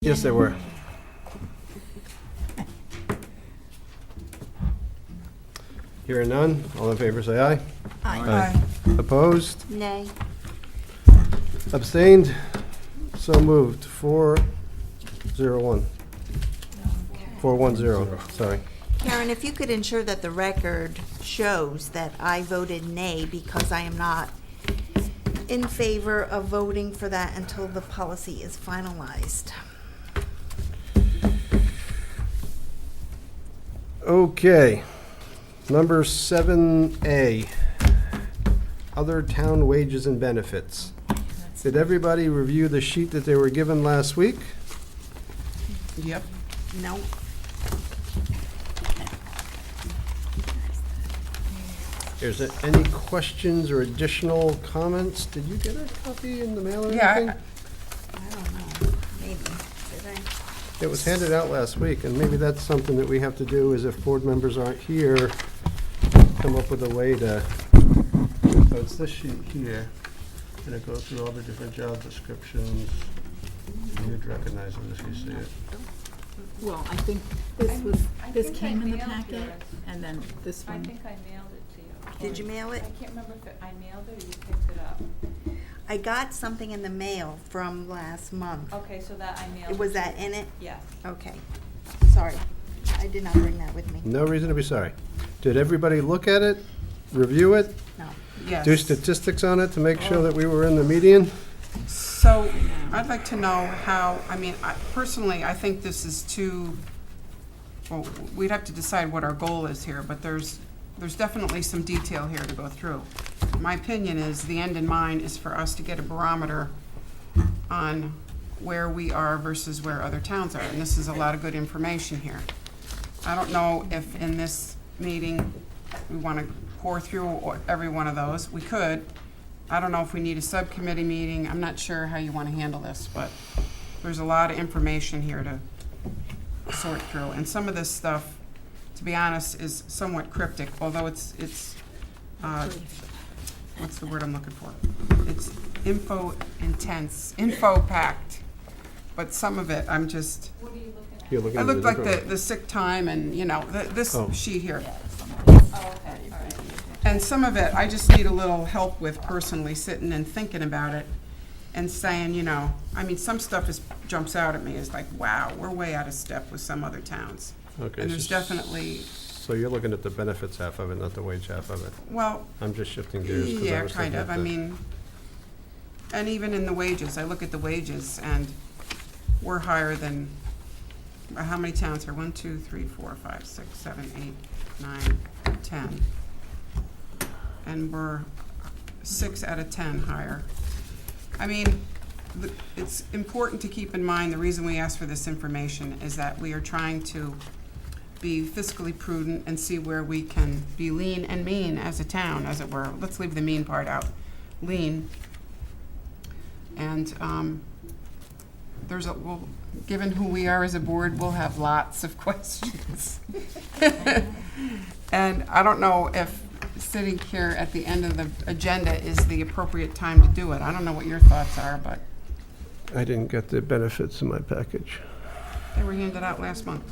Yes, there were. Hearing none, all in favor say aye. Aye. Opposed? Nay. Abstained? So moved. 401. 410, sorry. Karen, if you could ensure that the record shows that I voted nay because I am not in favor of voting for that until the policy is finalized. Okay. Number 7A, other town wages and benefits. Did everybody review the sheet that they were given last week? Yep. No. Is there any questions or additional comments? Did you get a copy in the mail or anything? Yeah, I don't know. Maybe. Did I? It was handed out last week, and maybe that's something that we have to do, is if board members aren't here, come up with a way to, so it's this sheet here, and it goes through all the different job descriptions. You'd recognize it if you see it. Well, I think this came in the packet, and then this I one. think I mailed it to you. Did you mail it? I can't remember if I mailed it or you picked it up. I got something in the mail from last month. Okay, so that I mailed. Was it that to you. in it? Yes. Okay. Sorry. I did not bring that with me. No reason to be sorry. Did everybody look at it, review it, No. yes. do statistics on it to make sure that we were in the median? So I'd like to know how, personally, I think this is too, well, we'd have to decide what our goal is here, but there's definitely some detail here to go through. My opinion is the end in mind is for us to get a barometer on where we are versus where other towns are, and this is a lot of good information here. I don't know if in this meeting we want to pour through every one of those. We could. I don't know if we need a subcommittee meeting. I'm not sure how you want to handle this, but there's a lot of information here to sort through. And some of this stuff, to be honest, is somewhat cryptic, although it's what's the word I'm looking for? It's info-packed. But some of it, I'm just, What are you looking at? You're looking I at looked a like different the sick time and, this Oh. sheet here. Oh, okay, all right. And some of it, I just need a little help with personally sitting and thinking about it and saying, some stuff jumps out at me as like, wow, we're way out of step with some other towns. Okay, And there's so- definitely, So you're looking at the benefits half of it, not the wage half of it. well, I'm just shifting gears. 'cause I yeah, was kind looking of. at the- And even in the wages, I look at the wages and we're higher than, how many towns are? 1, 2, 3, 4, 5, 6, 7, 8, 9, 10. And we're 6 out of 10 higher. It's important to keep in mind, the reason we ask for this information is that we are trying to be fiscally prudent and see where we can be lean and mean as a town, as it were. Let's leave the mean part out. Lean. And given who we are as a board, we'll have lots of questions. And I don't know if sitting here at the end of the agenda is the appropriate time to do it. I don't know what your thoughts are, but I didn't get the benefits in my package. they were handed out last month.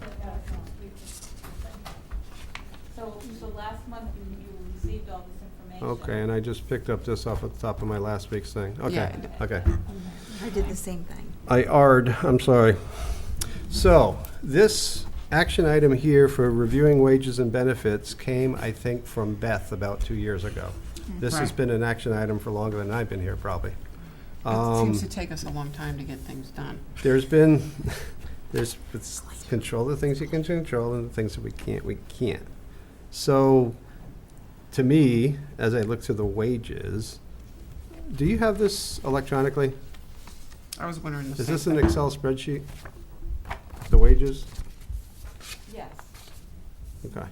So last month you received all this information. Okay, and I just picked up this off at the top of my last week's thing. Okay, Yeah. okay. I did the same thing. I'm sorry. So, this action item here for reviewing wages and benefits came, I think, from Beth about 2 years ago. This has Right. been an action item for longer than I've been here, probably. It seems to take us a long time to get things done. It's control the things you can control and the things that we can't. So, to me, as I look to the wages, do you have this electronically? I was wondering the Is same this an thing. Excel spreadsheet? The wages? Yes. Okay.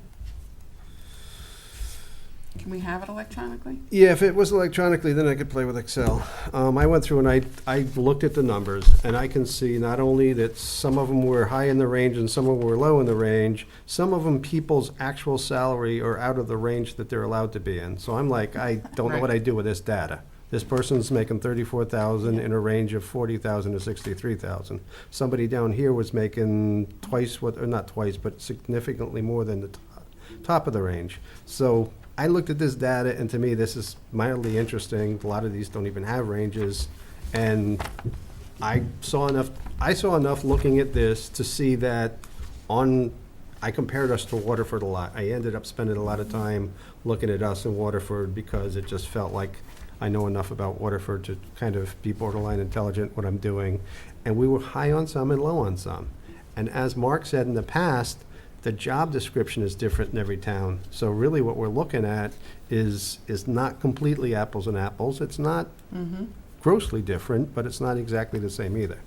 Can we have it electronically? Yeah, if it was electronically, then I could play with Excel. I went through and I looked at the numbers, and I can see not only that some of them were high in the range and some of them were low in the range, some of them people's actual salary are out of the range that they're allowed to be in. So I'm like, I don't know what I do with this data. This person's making 34,000 in a range of 40,000 to 63,000. Somebody down here was making twice what, or not twice, but significantly more than the top of the range. So I looked at this data, and to me, this is mildly interesting. A lot of these don't even have ranges, and I saw enough looking at this to see that I compared us to Waterford a lot. I ended up spending a lot of time looking at us in Waterford because it just felt like I know enough about Waterford to kind of be borderline intelligent what I'm doing. And we were high on some and low on some. And as Mark said in the past, the job description is different in every town. So really what we're looking at is not completely apples and apples. It's not grossly different, but it's not exactly the same either.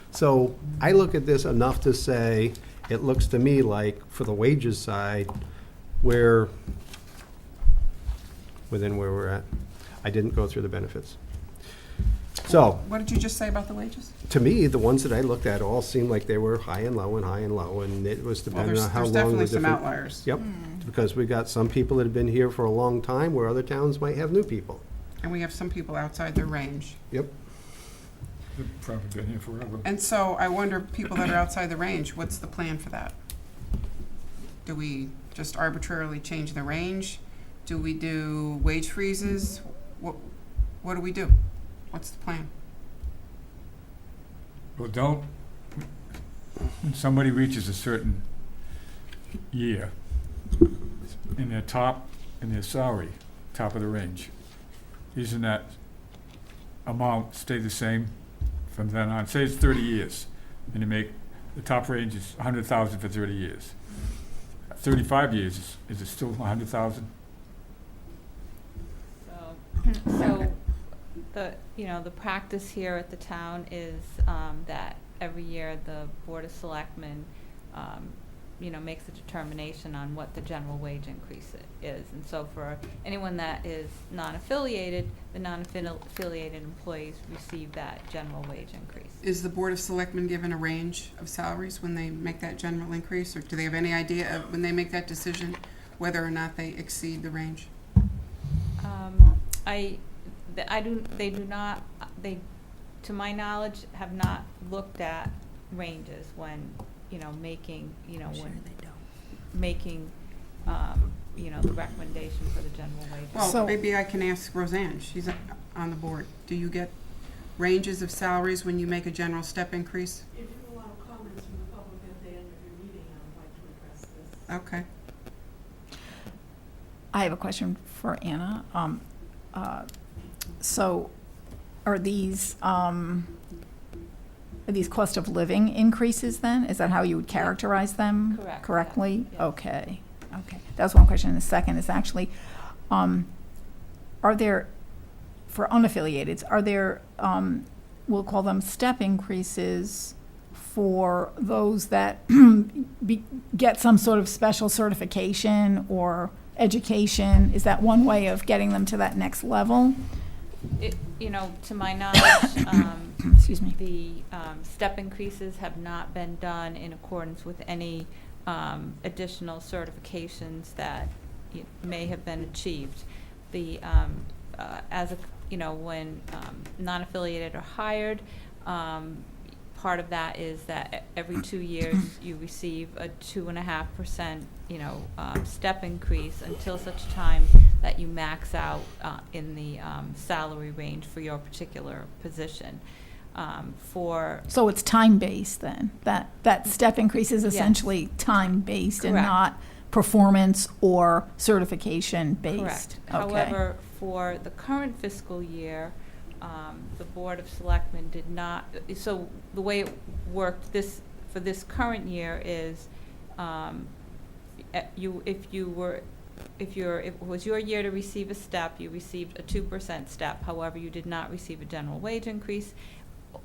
So I look at this enough to say, it looks to me like for the wages side, we're within where we're at. I didn't go through the benefits. So, What did you just say about the wages? to me, the ones that I looked at all seemed like they were high and low and high and low, and it was Well, depending on how there's long definitely the some different. outliers. Yep, because we got some people that have been here for a long time, where other towns might have new people. And we have some people outside their range. Yep. They've probably been here forever. And so I wonder, people that are outside the range, what's the plan for that? Do we just arbitrarily change the range? Do we do wage freezes? What do we do? What's the plan? Well, when somebody reaches a certain year, in their salary, top of the range, isn't that amount stay the same from then on? Say it's 30 years, and the top range is 100,000 for 30 years. 35 years, is it still 100,000? So the practice here at the town is that every year the Board of Selectmen, makes a determination on what the general wage increase is. And so for anyone that is non-affiliated, the non-affiliated employees receive that general wage increase. Is the Board of Selectmen given a range of salaries when they make that general increase? Or do they have any idea of, when they make that decision, whether or not they exceed the range? They do not, to my knowledge, have not looked at ranges when, making, making, the recommendation for the general wage. Well, So- maybe I can ask Roseanne, she's on the board. Do you get ranges of salaries when you make a general step increase? If you allow comments from the public at the end of your meeting, I would like to address this. Okay. I have a question for Anna. So are these cost of living increases then? Is that how you would characterize them? Correct, Correctly? yes. Okay. That's one question. And the second is actually, are there, for unaffiliated, are there, we'll call them step increases for those that get some sort of special certification or education? Is that one way of getting them to that next level? To my knowledge, Excuse me. the step increases have not been done in accordance with any additional certifications that may have been achieved. The when non-affiliated are hired, part of that is that every 2 years you receive a 2.5% step increase until such time that you max out in the salary range for your particular position. So it's time-based then? That step increase is essentially time-based and Correct. not performance or certification-based? Correct. Okay. However, for the current fiscal year, the Board of Selectmen did not, so the way it worked for this current year is, if it was your year to receive a step, you received a 2% step. However, you did not receive a general wage increase.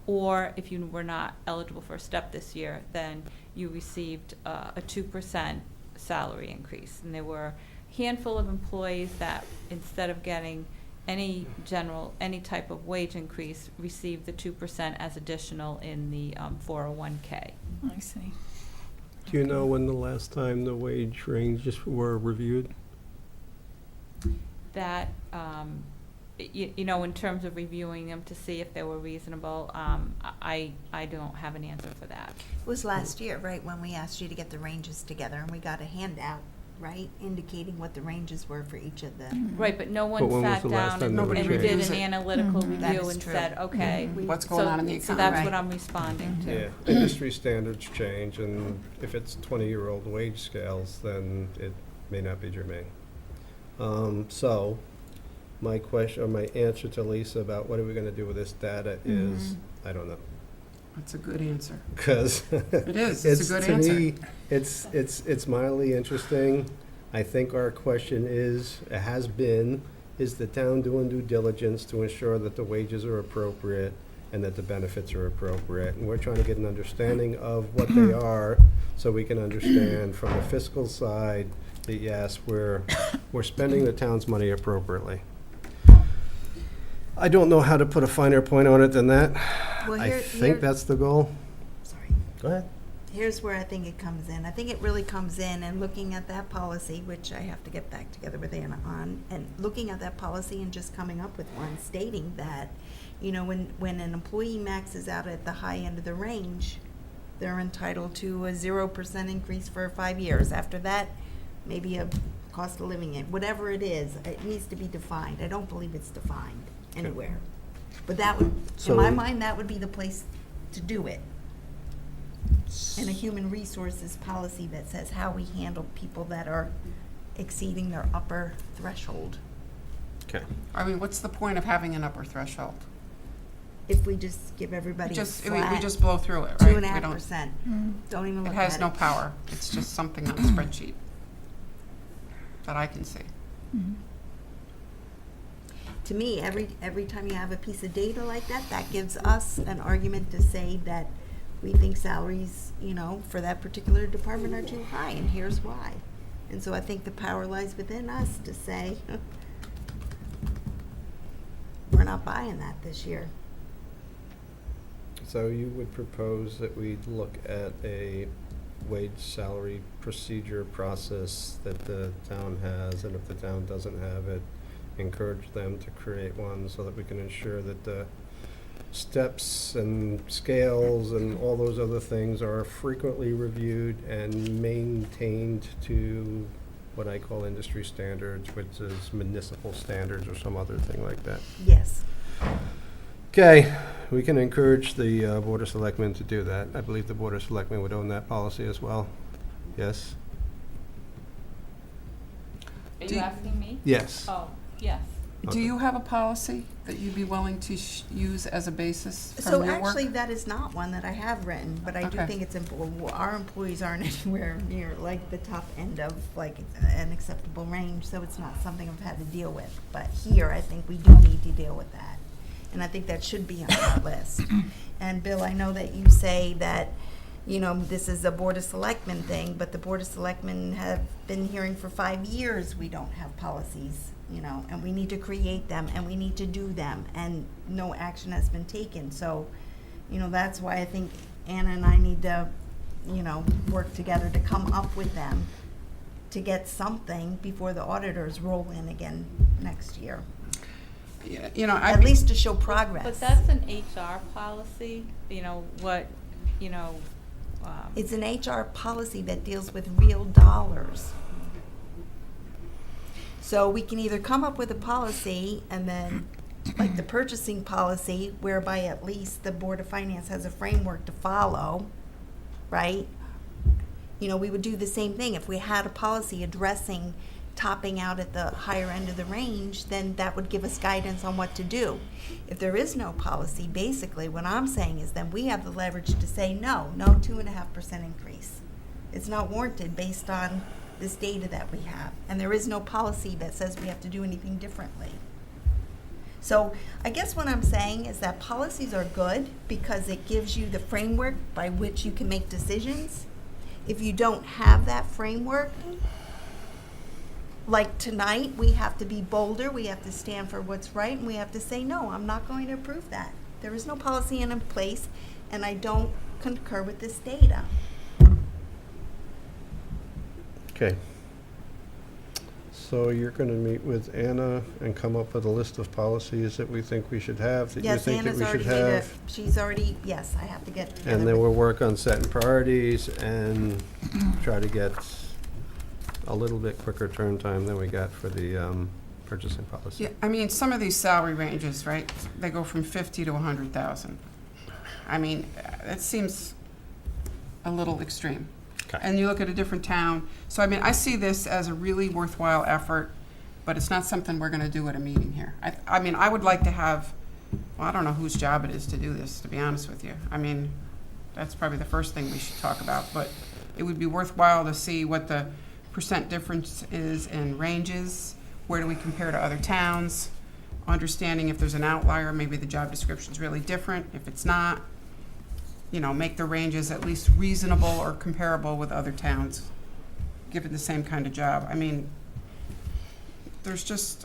Or if you were not eligible for a step this year, then you received a 2% salary increase. And there were a handful of employees that, instead of getting any type of wage increase, received the 2% as additional in the 401k. I see. Do you know when the last time the wage ranges were reviewed? That you know, in terms of reviewing them to see if they were reasonable, I don't have an answer for that. It was last year, right, when we asked you to get the ranges together, and we got a handout, right, indicating what the ranges were for each of the. Right, but no But one when was sat the last down time and that was and changed? did Reviews an it. analytical That review is and true. said, okay. What's going on in the So economy? that's what Right. I'm responding to. Yeah, industry standards change, and if it's 20-year-old wage scales, then it may not be germane. So, my question, or my answer to Lisa about what are we gonna do with this data is, I don't know. That's a good answer. Because It is, it's a good answer. To me, it's mildly interesting. I think our question is, it has been, is the town doing due diligence to ensure that the wages are appropriate and that the benefits are appropriate? And we're trying to get an understanding of what they are, so we can understand from the fiscal side that, yes, we're spending the town's money appropriately. I don't know how to put a finer point on it than that. Well, I here- think that's the goal. Sorry. Go ahead. Here's where I think it comes in. I think it really comes in and looking at that policy, which I have to get back together with Anna on, and looking at that policy and just coming up with one stating that, you know, when an employee maxes out at the high end of the range, they're entitled to a 0% increase for 5 years. After that, maybe a cost of living, whatever it is, it needs to be defined. I don't believe it's defined anywhere. But that would, in my So- mind, that would be the place to do it. And a human resources policy that says how we handle people that are exceeding their upper threshold. Okay. I mean, what's the point of having an upper threshold? If we just give everybody a We flat just blow through it, right? We don't- 2.5%, don't even It look at it. has no power. It's just something on a spreadsheet that I can see. To me, every time you have a piece of data like that, that gives us an argument to say that we think salaries, you know, for that particular department are too high, and here's why. And so I think the power lies within us to say, we're not buying that this year. So you would propose that we look at a wage salary procedure process that the town has, and if the town doesn't have it, encourage them to create one so that we can ensure that the steps and scales and all those other things are frequently reviewed and maintained to what I call industry standards, which is municipal standards or some other thing like that. Yes. Okay, we can encourage the Board of Selectmen to do that. I believe the Board of Selectmen would own that policy as well. Yes? Are Do you you- asking me? Yes. Oh, yes. Do you have a policy that you'd be willing to use as a basis So from your work? actually, that is not one that I have written, but I do Okay. think it's important. Our employees aren't anywhere near like the top end of like an acceptable range, so it's not something I've had to deal with. But here, I think we do need to deal with that. And I think that should be on our list. And Bill, I know that you say that, you know, this is a Board of Selectmen thing, but the Board of Selectmen have been hearing for 5 years we don't have policies, you know, and we need to create them and we need to do them, and no action has been taken. So, you know, that's why I think Anna and I need to, you know, work together to come up with them to get something before the auditors roll in again next year. Yeah, you know, I'd At be- least to show progress. But that's an HR policy, you know, what, you know, It's an HR policy that deals with real dollars. So we can either come up with a policy and then, like the purchasing policy, whereby at least the Board of Finance has a framework to follow, right? You know, we would do the same thing. If we had a policy addressing topping out at the higher end of the range, then that would give us guidance on what to do. If there is no policy, basically what I'm saying is then we have the leverage to say no 2.5% increase. It's not warranted based on this data that we have. And there is no policy that says we have to do anything differently. So I guess what I'm saying is that policies are good because it gives you the framework by which you can make decisions. If you don't have that framework, like tonight, we have to be bolder, we have to stand for what's right, and we have to say, no, I'm not going to approve that. There is no policy in place, and I don't concur with this data. Okay. So you're gonna meet with Anna and come up with a list of policies that we think we should have, that you Yes, think that Anna's we should already made have? it, she's already, yes, I have to get together. And then with- we'll work on setting priorities and try to get a little bit quicker turn time than we got for the purchasing policy. Yeah, I mean, some of these salary ranges, right, they go from 50 to 100,000. I mean, it seems a little extreme. Okay. And you look at a different town, so I mean, I see this as a really worthwhile effort, but it's not something we're gonna do at a meeting here. I mean, I would like to have, well, I don't know whose job it is to do this, to be honest with you. I mean, that's probably the first thing we should talk about, but it would be worthwhile to see what the percent difference is in ranges, where do we compare to other towns, understanding if there's an outlier, maybe the job description's really different. If it's not, you know, make the ranges at least reasonable or comparable with other towns, given the same kind of job. I mean, there's just,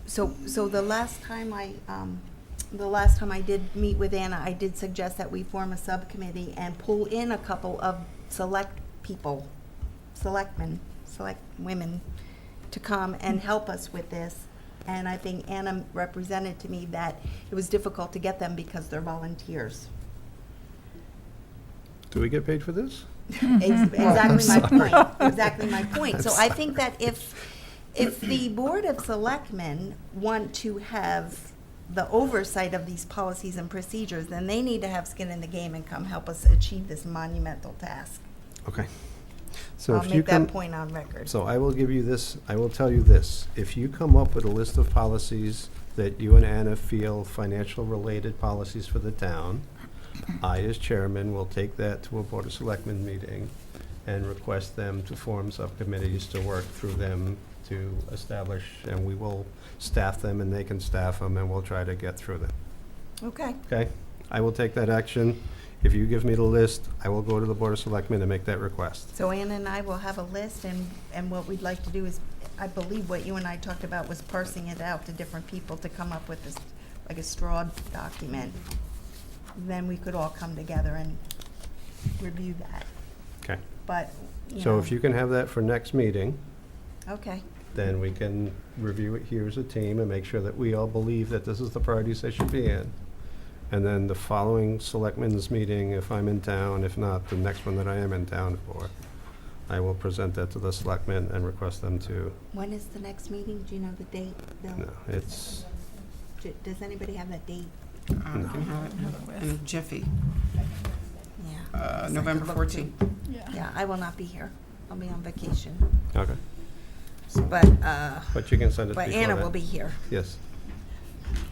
So the last time I did meet with Anna, I did suggest that we form a subcommittee and pull in a couple of select people, selectmen, select women, to come and help us with this. And I think Anna represented to me that it was difficult to get them because they're volunteers. Do we get paid for this? Exactly my point, exactly my point. So I think that if the Board of Selectmen want to have the oversight of these policies and procedures, then they need to have skin in the game and come help us achieve this monumental task. Okay. So I'll if you make can, that point on record. so I will give you this, I will tell you this. If you come up with a list of policies that you and Anna feel financial-related policies for the town, I, as chairman, will take that to a Board of Selectmen meeting and request them to form subcommittees to work through them to establish, and we will staff them and they can staff them, and we'll try to get through them. Okay, Okay? I will take that action. If you give me the list, I will go to the Board of Selectmen and make that request. so Anna and I will have a list, and what we'd like to do is, I believe what you and I talked about was parsing it out to different people to come up with this, like a straw document. Then we could all come together and review that. Okay. But, you know. So if you can have that for next meeting, Okay, then we can review it here as a team and make sure that we all believe that this is the priorities they should be in. And then the following selectmen's meeting, if I'm in town, if not, the next one that I am in town for, I will present that to the selectmen and request them to, when is the next meeting? Do you know the date, Bill? no, it's, Does anybody have that date? can have it in a jiffy, Yeah. I November could look too. 14th. Yeah, I will not be here. I'll be on vacation. okay. But But you can send it before but that. Anna will be here. Yes.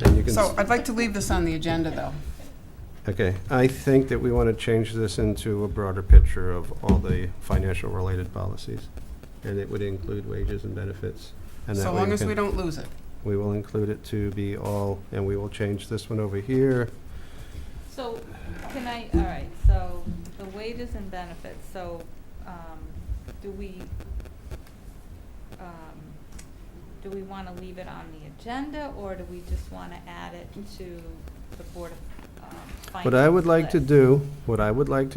And you can, So I'd like to leave this on the agenda, though. okay, I think that we want to change this into a broader picture of all the financial-related policies. And it would include wages and benefits. And that So way long as can- we don't lose it. We will include it to be all, and we will change this one over here. So, can I, all right, so the wages and benefits, so, do we wanna leave it on the agenda, or do we just wanna add it to the Board of, Finance? What I would like to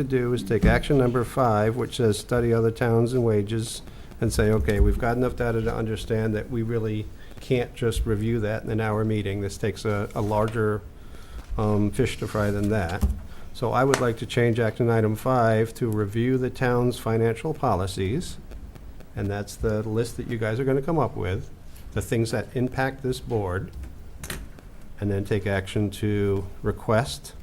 list? do is take action number 5, which says study other towns and wages, and say, okay, we've got enough data to understand that we really can't just review that in an hour meeting. This takes a larger fish to fry than that. So I would like to change action item 5 to review the town's financial policies, and that's the list that you guys are gonna come up with, the things that impact this board, and then take action to request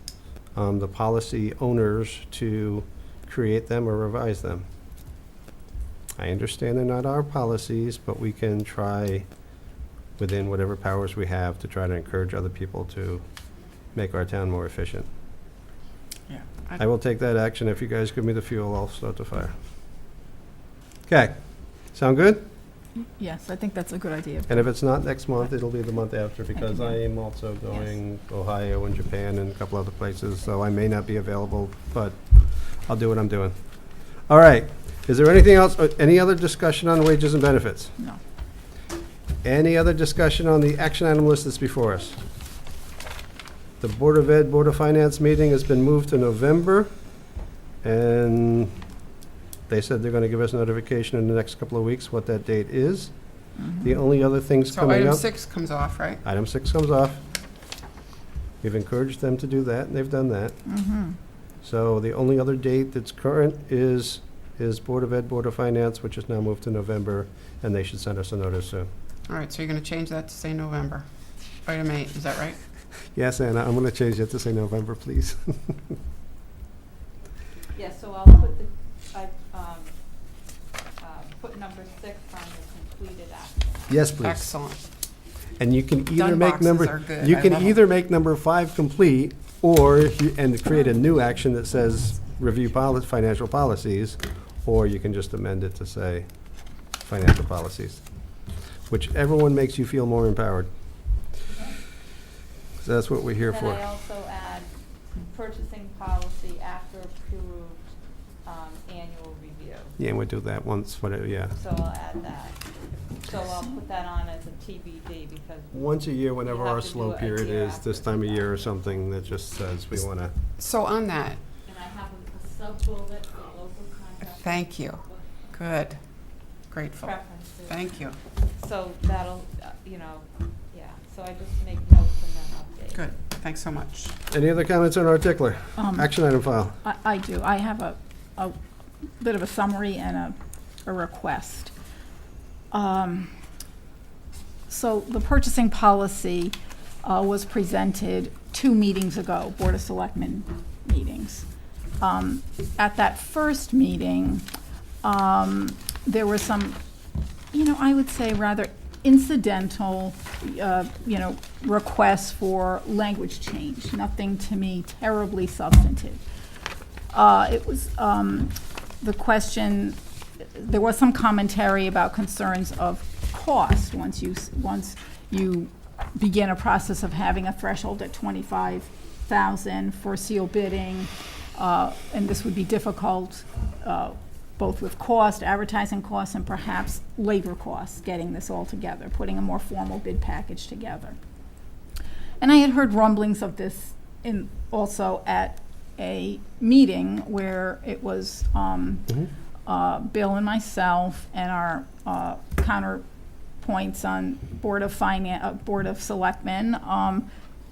the policy owners to create them or revise them. I understand they're not our policies, but we can try within whatever powers we have to try to encourage other people to make our town more efficient. Yeah. I will take that action. If you guys give me the fuel, I'll start the fire. Okay, sound good? Yes, I think that's a good idea. And if it's not next month, it'll be the month after, because I am also going Ohio and Japan and a couple other places, so I may not be available, but I'll do what I'm doing. All right, is there anything else, any other discussion on wages and benefits? No. Any other discussion on the action item list that's before us? The Board of Ed, Board of Finance meeting has been moved to November, and they said they're gonna give us notification in the next couple of weeks what that date is. The only other things So coming item up. 6 comes off, right? Item 6 comes off. We've encouraged them to do that, and they've done that. So the only other date that's current is Board of Ed, Board of Finance, which is now moved to November, and they should send us a notice soon. All right, so you're going to change that to say November. Item 8, is that right? Yes, Anna, I'm going to change it to say November, please. Yeah, so I'll put put number 6 on the completed action. Yes, please. Excellent. And you can either Done make boxes number, are good. you I can love 'em. either make number 5 complete, or, and create a new action that says review financial policies, or you can just amend it to say financial policies. Whichever one makes you feel more empowered. So that's what we're here Then for. I also add purchasing policy after approved annual review. Yeah, we'll do that once, whatever, yeah. So I'll add that. So I'll put that on as a TBD because. Once a year, whenever have our to do slow it a period year is, this after time of year or that. something, that just says we want to. So on that, And I have a sub-bullet for local contract. thank you. Good. Grateful. Preferences. Thank you. So that'll, yeah, so I just make notes and then update. Good. Thanks so much. Any other comments on our tickler? Um, Action item file. I do. I have a bit of a summary and a request. So the purchasing policy was presented 2 meetings ago, Board of Selectmen meetings. At that first meeting, there were some, I would say rather incidental, requests for language change, nothing to me terribly substantive. It was the question, there was some commentary about concerns of cost once you begin a process of having a threshold at 25,000 for seal bidding, and this would be difficult both with cost, advertising costs, and perhaps labor costs, getting this all together, putting a more formal bid package together. And I had heard rumblings of this also at a meeting where it was Bill and myself and our counterpoints on Board of Selectmen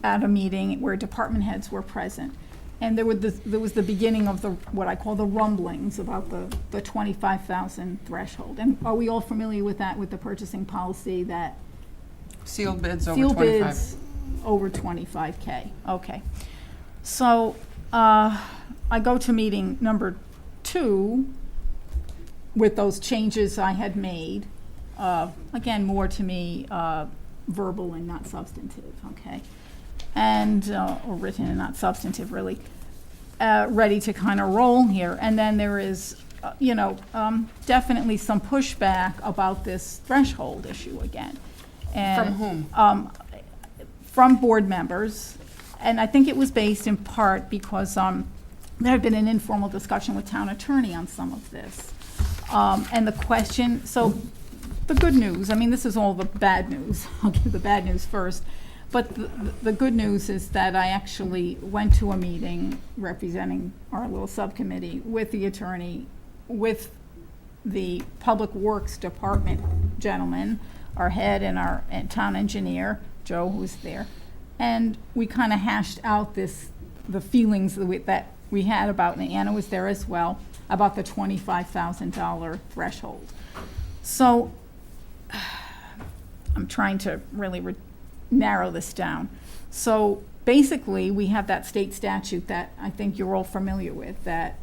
at a meeting where department heads were present. And there was the beginning of what I call the rumblings about the 25,000 threshold. And are we all familiar with that, with the purchasing policy that Sealed bids over sealed 25. bids over 25K? Okay. So I go to meeting number 2 with those changes I had made. Again, more to me verbal and not substantive, okay? And, or written and not substantive, really, ready to kind of roll here. And then there is, definitely some pushback about this threshold issue again. And, From whom? From board members. And I think it was based in part because there had been an informal discussion with town attorney on some of this. And the question, so the good news, this is all the bad news. I'll give the bad news first. But the good news is that I actually went to a meeting representing our little subcommittee with the attorney, with the Public Works Department gentleman, our head and our town engineer, Joe, who's there. And we kind of hashed out the feelings that we had about, and Anna was there as well, about the $25,000 threshold. So I'm trying to really narrow this down. So basically, we have that state statute that I think you're all familiar with that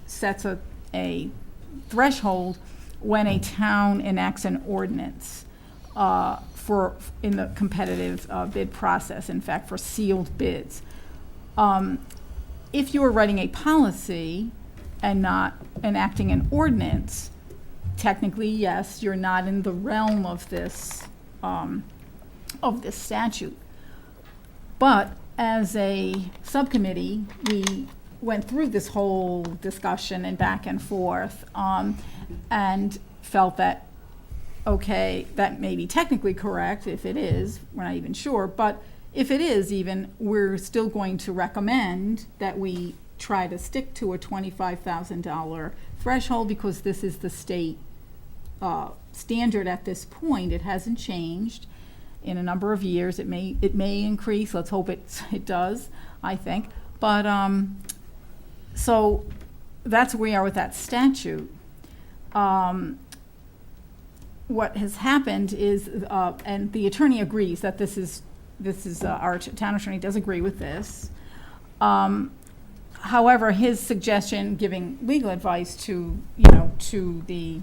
sets a threshold when a town enacts an ordinance in the competitive bid process, in fact, for sealed bids. If you are writing a policy and not enacting an ordinance, technically, yes, you're not in the realm of this statute. But as a subcommittee, we went through this whole discussion and back and forth, and felt that, okay, that may be technically correct. If it is, we're not even sure, but if it is even, we're still going to recommend that we try to stick to a $25,000 threshold because this is the state standard at this point. It hasn't changed in a number of years. It may increase. Let's hope it does, I think. But, so that's where we are with that statute. What has happened is, and the attorney agrees that this is our town attorney does agree with this. However, his suggestion, giving legal advice to the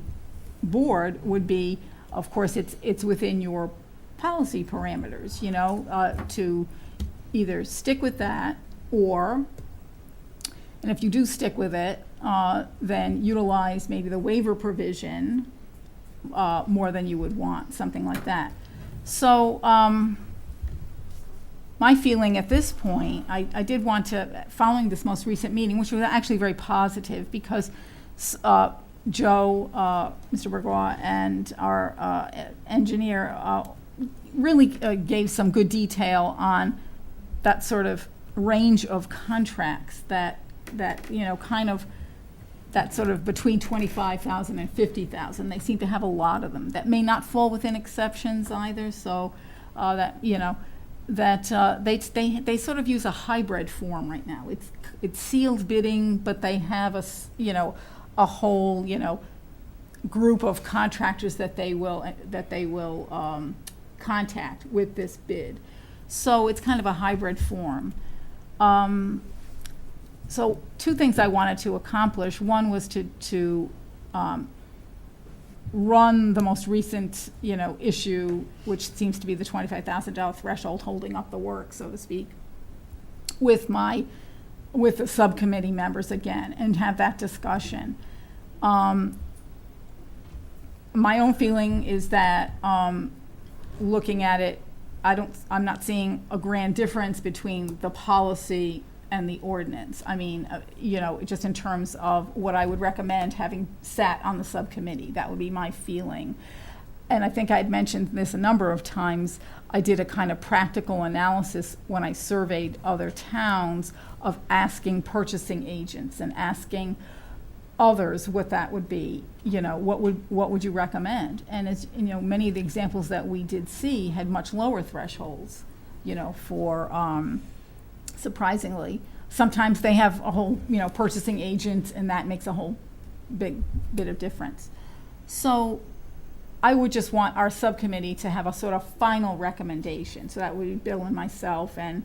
board, would be, of course, it's within your policy parameters, to either stick with that, or, and if you do stick with it, then utilize maybe the waiver provision more than you would want, something like that. So, my feeling at this point, I did want to, following this most recent meeting, which was actually very positive, because Joe, Mr. Bourgeois, and our engineer really gave some good detail on that sort of range of contracts that kind of that sort of between 25,000 and 50,000. They seem to have a lot of them that may not fall within exceptions either. So they sort of use a hybrid form right now. It's sealed bidding, but they have a whole group of contractors that they will contact with this bid. So it's kind of a hybrid form. So two things I wanted to accomplish. One was to run the most recent, issue, which seems to be the $25,000 threshold holding up the work, so to speak, with the subcommittee members again, and have that discussion. My own feeling is that, looking at it, I'm not seeing a grand difference between the policy and the ordinance. I mean, just in terms of what I would recommend, having sat on the subcommittee, that would be my feeling. And I think I had mentioned this a number of times. I did a kind of practical analysis when I surveyed other towns of asking purchasing agents and asking others what that would be, what would you recommend? And as many of the examples that we did see had much lower thresholds, for surprisingly. Sometimes they have a whole, purchasing agent, and that makes a whole big bit of difference. So I would just want our subcommittee to have a sort of final recommendation. So that would be Bill and myself and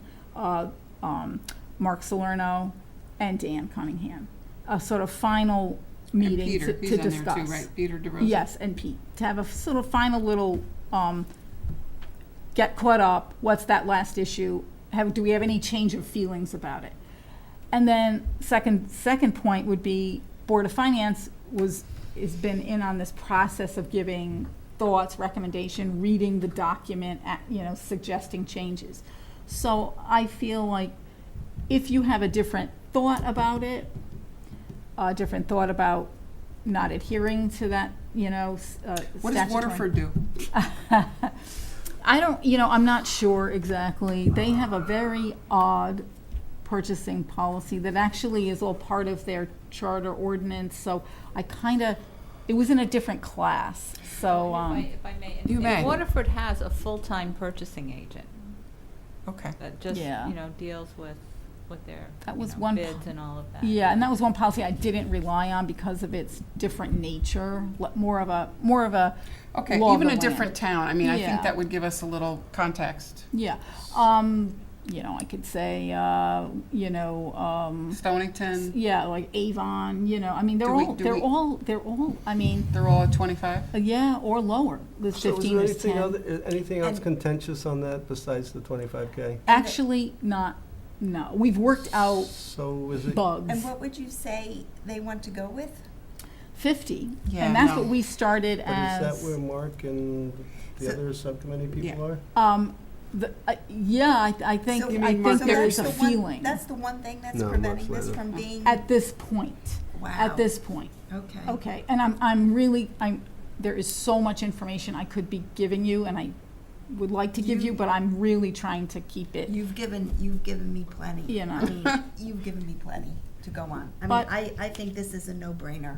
Mark Salerno and Dan Cunningham. A sort of final meeting and Peter, to he's discuss. on there too, right? Peter DeRosa. Yes, and Pete. To have a sort of final little get caught up. What's that last issue? Do we have any change of feelings about it? And then second point would be Board of Finance has been in on this process of giving thoughts, recommendation, reading the document, suggesting changes. So I feel like if you have a different thought about it, a different thought about not adhering to that, What does Waterford do? I don't, I'm not sure exactly. They have a very odd purchasing policy that actually is all part of their charter ordinance. So it was in a different class. So, If I may. You may. Waterford has a full-time purchasing agent Okay. that just, Yeah. deals with their That was one bids and all of that. yeah, and that was one policy I didn't rely on because of its different nature, more of a Okay, law of even the a land. different town. I mean, I Yeah. think that would give us a little context. Yeah. I could say, Stonington, yeah, like Avon, I mean, Do we- they're all, I mean, they're all at 25? yeah, or lower. The So is 15 there is 10. anything else And- contentious on that besides the 25K? Actually, no. We've worked out So is it? bugs. And what would you say they want to go with? 50. Yeah, And that's no. what we started But as. is that where Mark and the So- other subcommittee people are? I think, So- You mean I Mark think there Perry's is a that's the one- feeling That's the one thing that's No, preventing Mark's this later. from being, at this point. wow. At this point. Okay. Okay, and I'm there is so much information I could be giving you, and I would like to give you, but I'm really trying to keep it. You've given me plenty. I mean, you've given me plenty to go on. I mean, But- I think this is a no-brainer.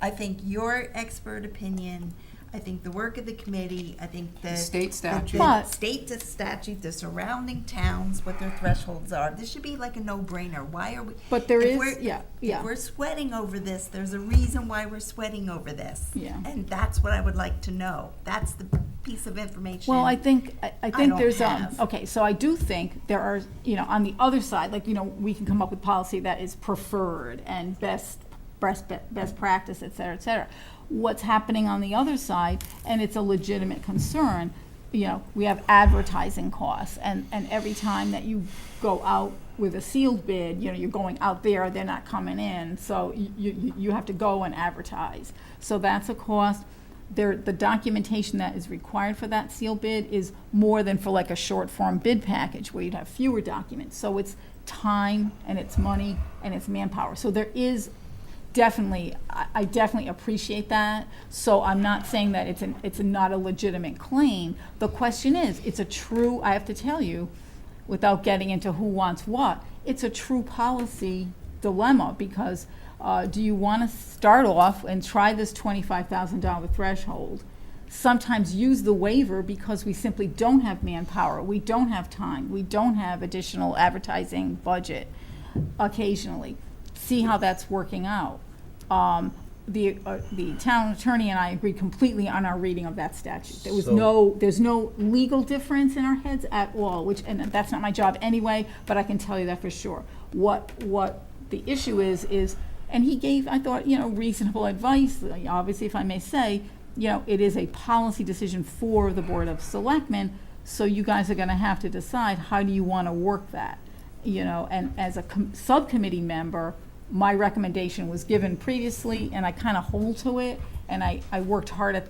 I think your expert opinion, I think the work of the committee, I think the. State statute. the But- state statute, the surrounding towns, what their thresholds are. This should be like a no-brainer. Why are we? But there if is, we're- yeah, yeah. If we're sweating over this, there's a reason why we're sweating over this. Yeah. And that's what I would like to know. That's the piece of information. Well, I think don't there's, have. okay, so I do think there are, on the other side, like, we can come up with policy that is preferred and best practice, et cetera, et cetera. What's happening on the other side, and it's a legitimate concern, we have advertising costs, and every time that you go out with a sealed bid, you're going out there, they're not coming in, so you have to go and advertise. So that's a cost. The documentation that is required for that sealed bid is more than for like a short form bid package where you'd have fewer documents. So it's time and it's money and it's manpower. So there is definitely, I definitely appreciate that. So I'm not saying that it's not a legitimate claim. The question is, it's a true, I have to tell you, without getting into who wants what, it's a true policy dilemma, because do you want to start off and try this $25,000 threshold, sometimes use the waiver because we simply don't have manpower, we don't have time, we don't have additional advertising budget occasionally, see how that's working out. The town attorney and I agreed completely on our reading of that statute. There's no legal difference in our heads at all, and that's not my job anyway, but I can tell you that for sure. What the issue is, and he gave, I thought, reasonable advice, obviously, if I may say, it is a policy decision for the Board of Selectmen, so you guys are gonna have to decide how do you wanna work that, and as a subcommittee member, my recommendation was given previously, and I kind of hold to it, and I worked hard at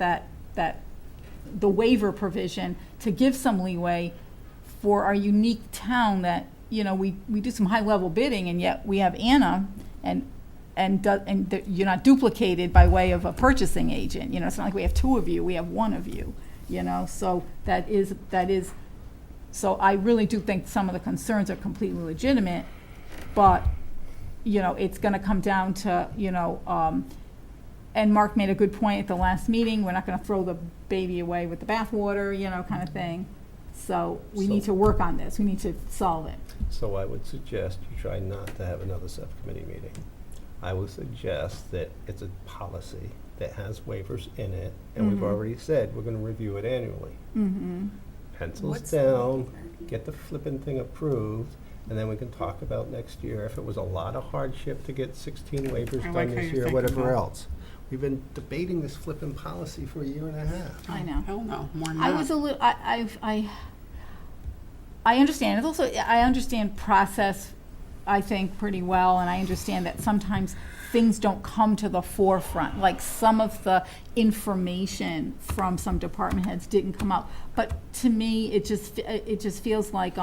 the waiver provision to give some leeway for our unique town that, we do some high-level bidding, and yet we have Anna, and you're not duplicated by way of a purchasing agent, it's not like we have two of you, we have one of you, so that is, so I really do think some of the concerns are completely legitimate, but it's gonna come down to, and Mark made a good point at the last meeting, we're not gonna throw the baby away with the bathwater, kind of thing. So we need to work on this, we need to solve it. So I would suggest you try not to have another subcommittee meeting. I would suggest that it's a policy that has waivers in it, and we've already said we're gonna review it annually. Mm-hmm. Pencils What's the down, waiver? get the flippin' thing approved, and then we can talk about next year if it was a lot of hardship to get 16 waivers I done like how this you're year, thinking whatever about it. else. We've been debating this flippin' policy for a year and a half. I know. Hell no, more than I that. was a little, I understand, it's also, I understand process, I think, pretty well, and I understand that sometimes things don't come to the forefront, like some of the information from some department heads didn't come out. But to me, it just feels like,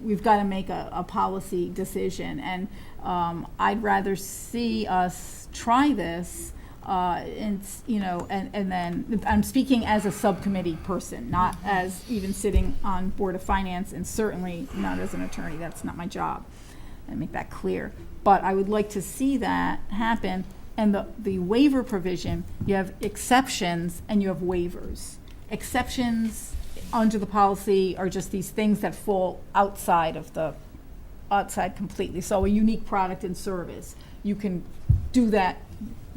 we've got to make a policy decision, and, I'd rather see us try this, and then, I'm speaking as a subcommittee person, not as even sitting on Board of Finance, and certainly not as an attorney, that's not my job, and make that clear. But I would like to see that happen, and the waiver provision, you have exceptions and you have waivers. Exceptions under the policy are just these things that fall outside completely, so a unique product and service. You can do that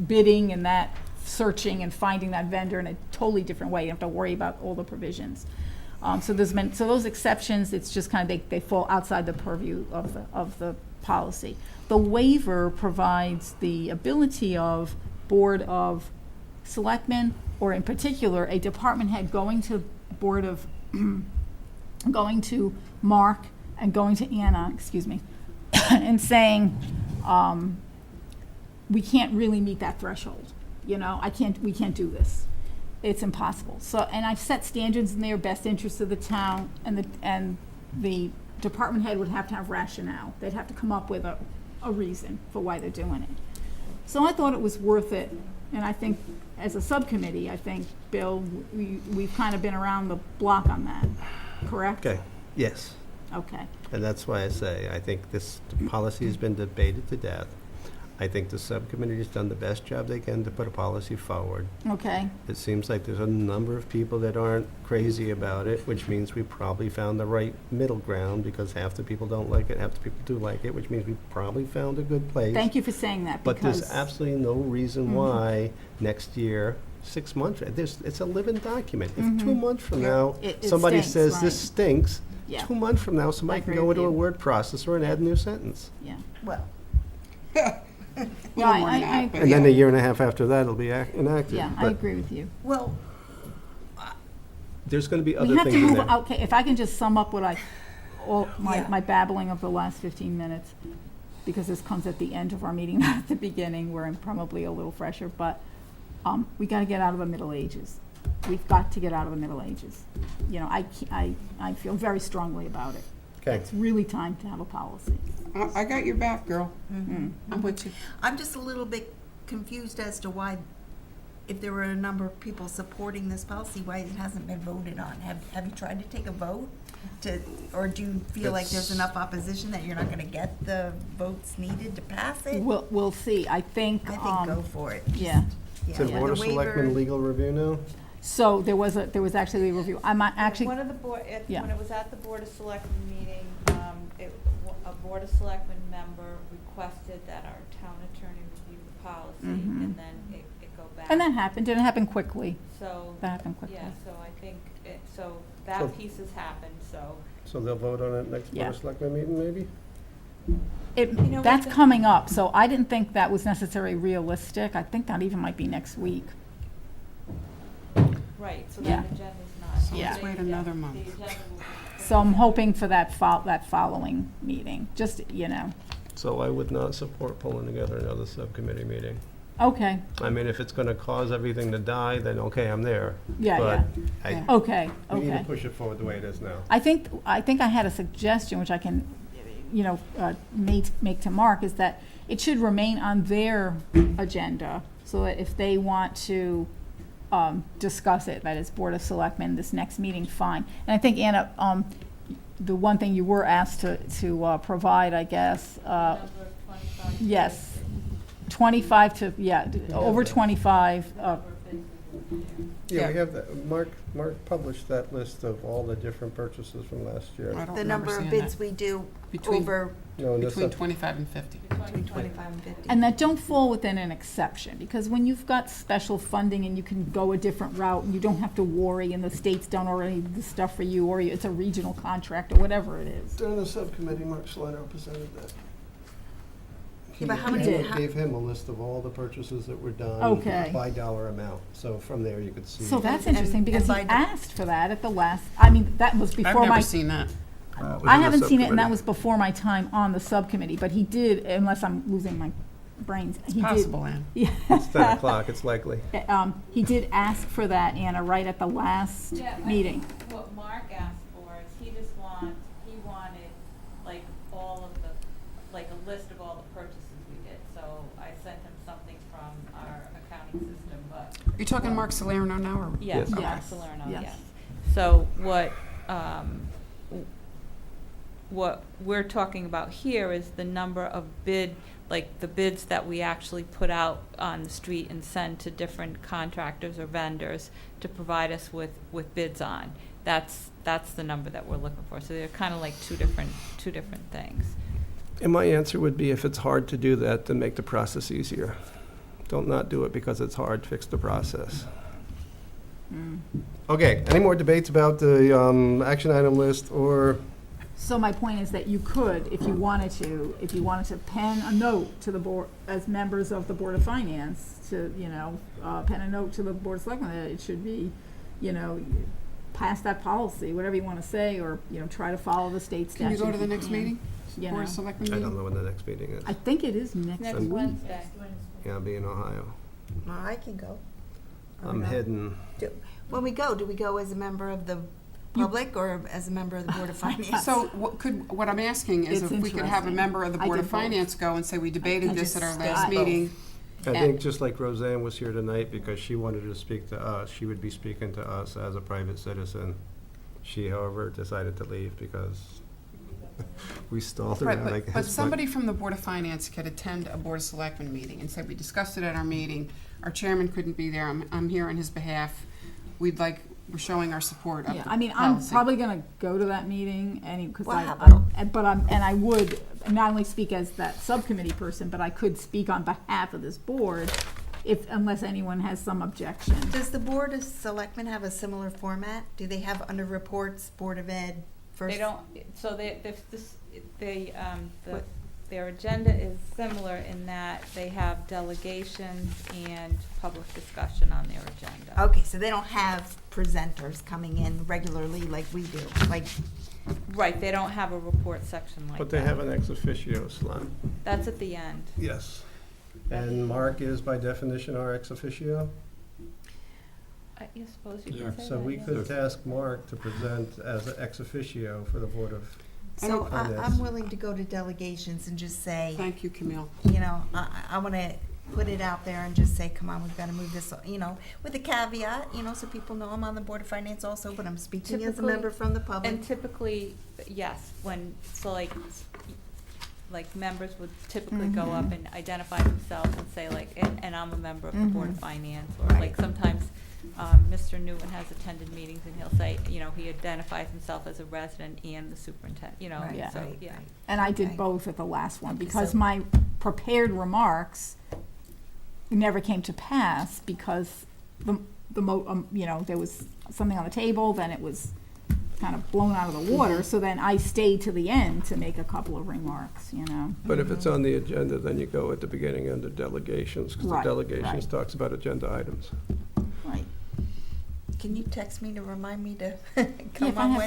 bidding and that searching and finding that vendor in a totally different way. You don't have to worry about all the provisions. So those exceptions, it's just kind of, they fall outside the purview of the policy. The waiver provides the ability of Board of Selectmen, or in particular, a department head going to going to Mark and going to Anna, and saying, we can't really meet that threshold. We can't do this. It's impossible. So, and I've set standards in there, best interest of the town, and the department head would have to have rationale. They'd have to come up with a reason for why they're doing it. So I thought it was worth it, and I think as a subcommittee, I think, Bill, we've kind of been around the block on that, correct? Okay, yes. Okay. And that's why I say, I think this policy has been debated to death. I think the subcommittee has done the best job they can to put a policy forward. Okay, It seems like there's a number of people that aren't crazy about it, which means we probably found the right middle ground, because half the people don't like it, half the people do like it, which means we probably found a good place. thank you for saying that, But there's because, absolutely no reason why next year, 6 months, it's a living document. If 2 months from now, It somebody stinks, says right. this stinks, yeah, 2 months from now, somebody can agree go with into a you. word processor and add a new sentence. yeah. Well, A Yeah, little more than I that, but And then yeah. a year and a half after that, it'll be enacted. Yeah, I But agree with you. well, there's gonna be We other have to things in move, there. okay, if I can just sum up what Yeah. my babbling of the last 15 minutes, because this comes at the end of our meeting, not at the beginning, where I'm probably a little fresher, but we got to get out of the Middle Ages. We've got to get out of the Middle Ages. You know, I feel very strongly about it. Okay. It's really time to have a policy. I got your back, girl. Mm. I'm with you. I'm just a little bit confused as to why, if there were a number of people supporting this policy, why it hasn't been voted on. Have you tried to take a vote? Or do you feel like there's It's- enough opposition that you're not gonna get the votes needed to pass it? We'll see. I think, I think go for it. yeah. It's in Yeah, Board of the waiver- Selectmen legal review now? So there was actually a review. I'm actually, One of the board, Yeah. when it was at the Board of Selectmen meeting, a Board of Selectmen member requested that our town attorney review the policy, Mhm. and then it go back. and that happened, and it happened quickly. So, That happened quickly. yeah, so I think, so So- that piece has happened, so. So they'll vote on it next Board Yeah. of Selectmen meeting, maybe? know That's what the- coming up, so I didn't think that was necessarily realistic. I think that even might be next week. Right, so Yeah. that agenda's not. So let's the wait agenda- another month. the agenda will be- So I'm hoping for that following meeting, just, you know. So I would not support pulling together another subcommittee meeting. Okay, I mean, if it's gonna cause everything to die, then okay, I'm there. yeah, But yeah. I, Okay, we need to okay. push it forward the way it is now. I think I had a suggestion, which I can, you know, make to Mark, is that it should remain on their agenda, so that if they want to discuss it, that is Board of Selectmen, this next meeting, fine. And I think, Anna, the one thing you were asked to provide, I guess, Number of 25 yes, days, 25 to, over 25, number of bids we do there. Yeah, we have that. Mark published that list of all the different purchases from last year. I don't The remember number of seeing bids that. we do Between- over No, in this Between sub- 25 and 50. between 25 and 50. and that don't fall within an exception, because when you've got special funding and you can go a different route, and you don't have to worry, and the states don't already do the stuff for you, or it's a regional contract, or whatever it is. During the subcommittee, Mark Schleiner presented that. Yeah, but how He- many- I gave him a list of all the purchases that were done. Okay. By dollar amount, so from there you could see. So that's And- interesting, and because he by the- asked for that at the last, I mean, that was I've before never my, seen that. That was I in the haven't seen it, and that subcommittee. was before my time on the subcommittee, but he did, unless I'm losing my brains, he did. Possible, Ann. Yeah. It's 10 o'clock, it's likely. He did ask for that, Anna, right at the last Yeah, I meeting. think what Mark asked for is he wanted like all of the, like a list of all the purchases we did. So I sent him something from our accounting system, but You're talking Mark Salerno now, or? yes, Yes. Mark Yes, Salerno, yes. yes. So what we're talking about here is the number of like the bids that we actually put out on the street and send to different contractors or vendors to provide us with bids on. That's the number that we're looking for. So they're kind of like two different things. And my answer would be, if it's hard to do that, then make the process easier. Don't not do it because it's hard, fix the process. Mm. Okay, any more debates about the action item list, or, So my point is that you could, if you wanted to pen a note to the board, as members of the Board of Finance, to, you know, pen a note to the Board of Selectmen that it should be, you know, pass that policy, whatever you want to say, or, you know, try to follow the state Can you statute. go to the if next can, meeting? you Board know. of Selectmen I don't meeting? know when the next meeting is. I think it is next Next week. Wednesday. Yeah, I'll be in Ohio. Well, I can go. Or I'm not. heading, When we go, do we go as a member of the public or as a member of the Board of Finance? So what I'm asking is It's if we could have a interesting. member of the I Board did of both. Finance go and say, we debated I this just at our stayed last both. meeting. I think just like Roseanne was here tonight because she wanted to speak to us, she would be speaking to us as a private citizen. She, however, decided to leave because we stalled Right, around, I but, guess. but somebody from the Board of Finance could attend a Board of Selectmen meeting and say, we discussed it at our meeting, our chairman couldn't be there, I'm here on his behalf, we're showing our support of Yeah, the I mean, I'm policy. probably gonna go to that meeting, because Well, and I would not only speak as that subcommittee person, but I could speak on behalf of this board, unless anyone has some objection. Does the Board of Selectmen have a similar format? Do they have under reports, Board of Ed, first? They don't, so their agenda is similar in that they have delegations and public discussion on their agenda. Okay, so they don't have presenters coming in regularly like we do, like, Right, they don't have a report section like that. But they have an ex officio slot. That's at the end. Yes. And Mark is by definition our ex officio? I suppose you Yeah. could say So that, we yeah. could task Mark to present as an ex officio for the Board of, so On this. I'm willing to go to delegations and just say, Thank you, Camille. you know, I wanna put it out there and just say, come on, we've gotta move this, you know, with a caveat, you know, so people know I'm on the Board of Finance also, but I'm speaking as a Typically- member from the public. And typically, yes, like members would typically go up and identify themselves and say like, and I'm a member of the Board of Finance, or Right. like sometimes, Mr. Newton has attended meetings and he'll say, you know, he identifies himself as a resident and the superintendent, you know, Right, Yeah. so, right, yeah. right. And I did Okay. both at the last one, Okay, because so- my prepared remarks never came to pass, because there was something on the table, then it was kind of blown out of the water, so then I stayed to the end to make a couple of remarks, you know. but if it's on the agenda, then you go at the beginning under delegations, because the Right, delegations right. talks about agenda items. Right. Can you text me to remind me to Yeah, come if I on have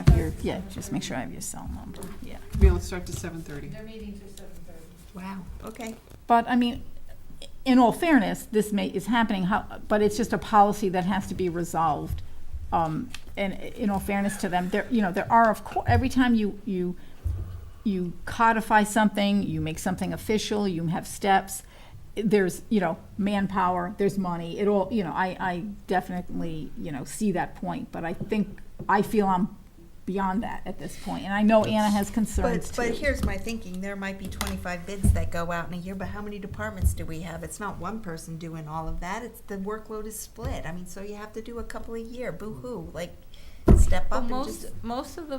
Wednesday? yeah, just make sure I have your cell number, yeah. Camille, it starts at 7:30. Their meetings are 7:30. Wow, okay. But, I mean, in all fairness, this is happening, but it's just a policy that has to be resolved. And in all fairness to them, there are, of course, every time you codify something, you make something official, you have steps, there's, manpower, there's money, it all, I definitely, see that point, but I feel I'm beyond that at this point, and I know Anna has concerns too. But here's my thinking, there might be 25 bids that go out in a year, but how many departments do we have? It's not one person doing all of that, it's, the workload is split. I mean, so you have to do a couple a year, boo-hoo, like, step Well, up and just. most of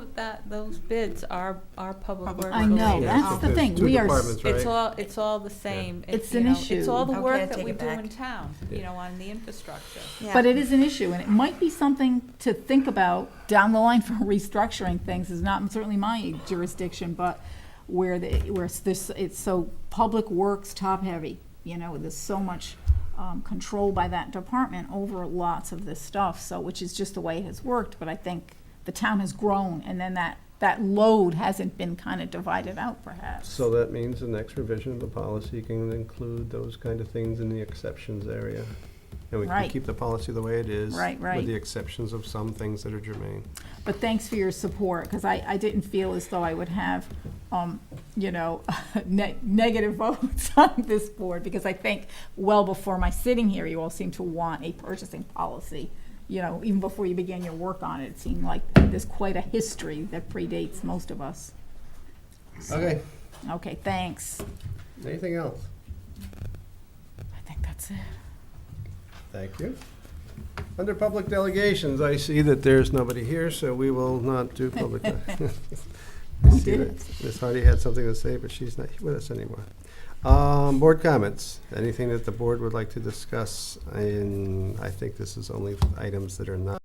those bids are public Public works I know, related. that's the There's thing, two we are, departments, right? It's all the same. It's you an know, issue. It's all the Okay, I work that take we it do back. in town, Yeah. on the infrastructure. Yeah. but it is an issue, and it might be something to think about down the line for restructuring things. It's not certainly my jurisdiction, but where it's so public works top heavy, there's so much control by that department over lots of this stuff, so, which is just the way it has worked, but I think the town has grown, and then that load hasn't been kind of divided out perhaps. So that means the next revision of the policy can include those kind of things in the exceptions area. And we can Right. keep the policy the way it is. Right, right. With the exceptions of some things that are germane. But thanks for your support, because I didn't feel as though I would have, negative votes on this board, because I think well before my sitting here, you all seem to want a purchasing policy. Even before you began your work on it, it seemed like there's quite a history that predates most of us. Okay, Okay, thanks. anything else? I think that's it. Thank you. Under public delegations, I see that there's nobody here, so we will not do public. I see that Ms. Hardy had something to say, but she's not with us anymore. Board comments, anything that the board would like to discuss, and I think this is only items that are not